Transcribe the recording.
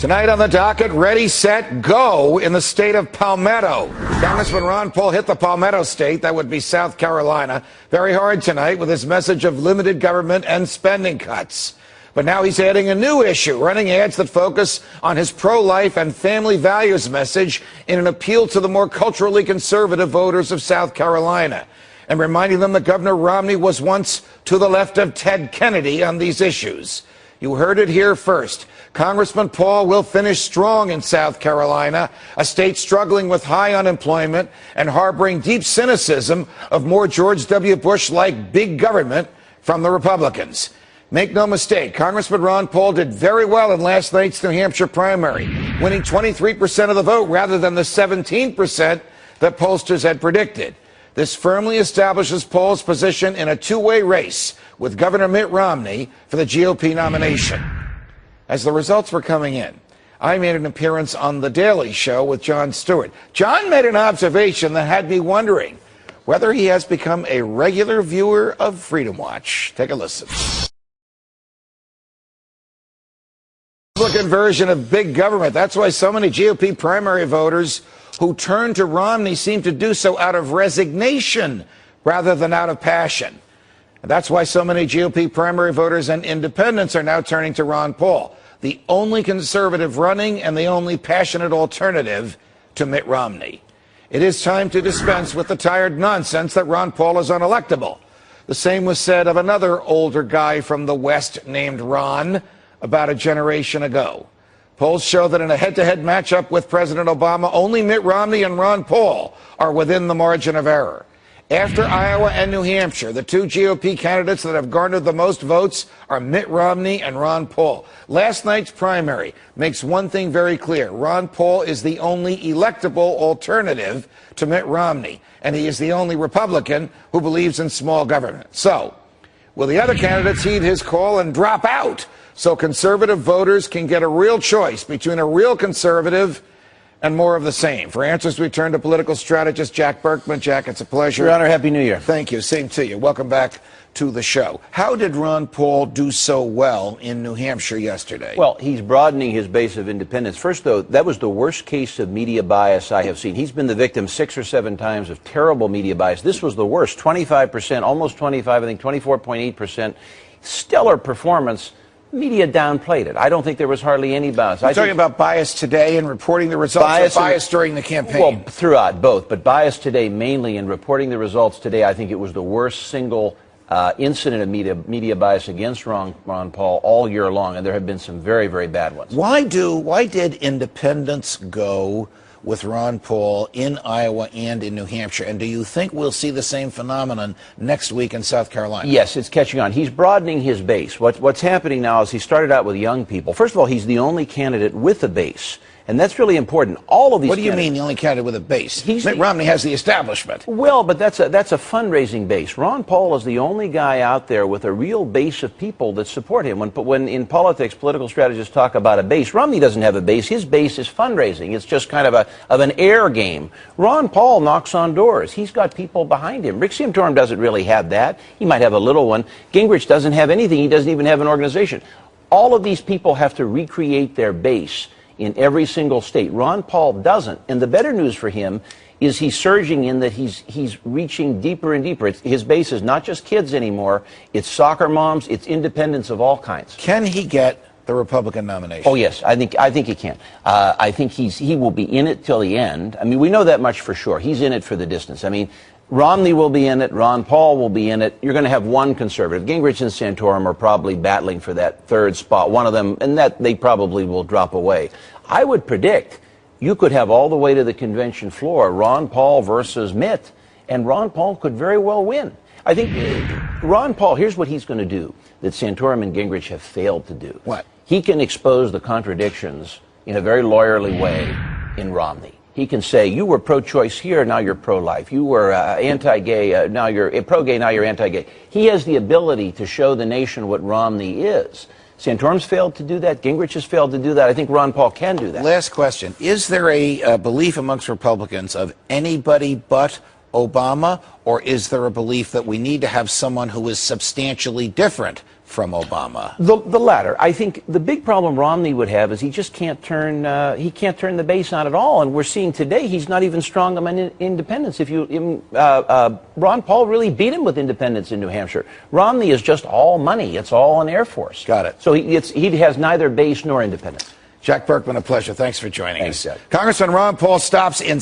Tonight on the docket, ready, set, go in the state of Palmetto. Congressman Ron Paul hit the Palmetto state, that would be South Carolina, very hard tonight with his message of limited government and spending cuts. But now he's adding a new issue, running ads that focus on his pro-life and family values message in an appeal to the more culturally conservative voters of South Carolina, and reminding them that Governor Romney was once to the left of Ted Kennedy on these issues. You heard it here first. Congressman Paul will finish strong in South Carolina, a state struggling with high unemployment and harboring deep cynicism of more George W. Bush-like big government from the Republicans. Make no mistake, Congressman Ron Paul did very well in last night's New Hampshire primary, winning 23% of the vote rather than the 17% that pollsters had predicted. This firmly establishes Paul's position in a two-way race with Governor Mitt Romney for the GOP nomination. As the results were coming in, I made an appearance on The Daily Show with Jon Stewart. John made an observation that had me wondering whether he has become a regular viewer of Freedom Watch. Take a listen. Republican version of big government. That's why so many GOP primary voters who turn to Romney seem to do so out of resignation rather than out of passion. And that's why so many GOP primary voters and independents are now turning to Ron Paul, the only conservative running and the only passionate alternative to Mitt Romney. It is time to dispense with the tired nonsense that Ron Paul is unelectable. The same was said of another older guy from the West named Ron about a generation ago. Polls show that in a head-to-head matchup with President Obama, only Mitt Romney and Ron Paul are within the margin of error. After Iowa and New Hampshire, the two GOP candidates that have garnered the most votes are Mitt Romney and Ron Paul. Last night's primary makes one thing very clear. Ron Paul is the only electable alternative to Mitt Romney, and he is the only Republican who believes in small government. So, will the other candidates heed his call and drop out so conservative voters can get a real choice between a real conservative and more of the same? For answers, we turn to political strategist Jack Berkman. Jack, it's a pleasure. Your Honor, Happy New Year. Thank you. Same to you. Welcome back to the show. How did Ron Paul do so well in New Hampshire yesterday? Well, he's broadening his base of independents. First, though, that was the worst case of media bias I have seen. He's been the victim 6 or 7 times of terrible media bias. This was the worst. 25%, almost 25, I think 24.8%. Stellar performance. Media downplayed it. I don't think there was hardly any bias. You're talking about bias today in reporting the results, or bias during the campaign? Well, throughout, both. But bias today mainly in reporting the results today. I think it was the worst single incident of media bias against Ron Paul all year long, and there have been some very, very bad ones. Why did independents go with Ron Paul in Iowa and in New Hampshire? And do you think we'll see the same phenomenon next week in South Carolina? Yes, it's catching on. He's broadening his base. What's happening now is he started out with young people. First of all, he's the only candidate with a base. And that's really important. All of these. What do you mean the only candidate with a base? Mitt Romney has the establishment. Well, but that's a fundraising base. Ron Paul is the only guy out there with a real base of people that support him. When in politics, political strategists talk about a base, Romney doesn't have a base. His base is fundraising. It's just kind of an air game. Ron Paul knocks on doors. He's got people behind him. Rick Santorum doesn't really have that. He might have a little one. Gingrich doesn't have anything. He doesn't even have an organization. All of these people have to recreate their base in every single state. Ron Paul doesn't. And the better news for him is he's surging in that he's reaching deeper and deeper. His base is not just kids anymore. It's soccer moms. It's independents of all kinds. Can he get the Republican nomination? Oh, yes. I think he can. I think he will be in it till the end. I mean, we know that much for sure. He's in it for the distance. I mean, Romney will be in it. Ron Paul will be in it. You're going to have one conservative. Gingrich and Santorum are probably battling for that third spot, one of them, and that they probably will drop away. I would predict you could have all the way to the convention floor Ron Paul versus Mitt, and Ron Paul could very well win. I think Ron Paul, here's what he's going to do that Santorum and Gingrich have failed to do. What? He can expose the contradictions in a very lawyerly way in Romney. He can say, you were pro-choice here, now you're pro-life. You were anti-gay, now you're pro-gay, now you're anti-gay. He has the ability to show the nation what Romney is. Santorum's failed to do that. Gingrich has failed to do that. I think Ron Paul can do that. Last question. Is there a belief amongst Republicans of anybody but Obama, or is there a belief that we need to have someone who is substantially different from Obama? The latter. I think the big problem Romney would have is he just can't turn the base on at all. And we're seeing today he's not even strong among independents. Ron Paul really beat him with independents in New Hampshire. Romney is just all money. It's all an Air Force. Got it. So he has neither base nor independents. Jack Berkman, a pleasure. Thanks for joining Thanks, us. Jack. Congressman Ron Paul stops in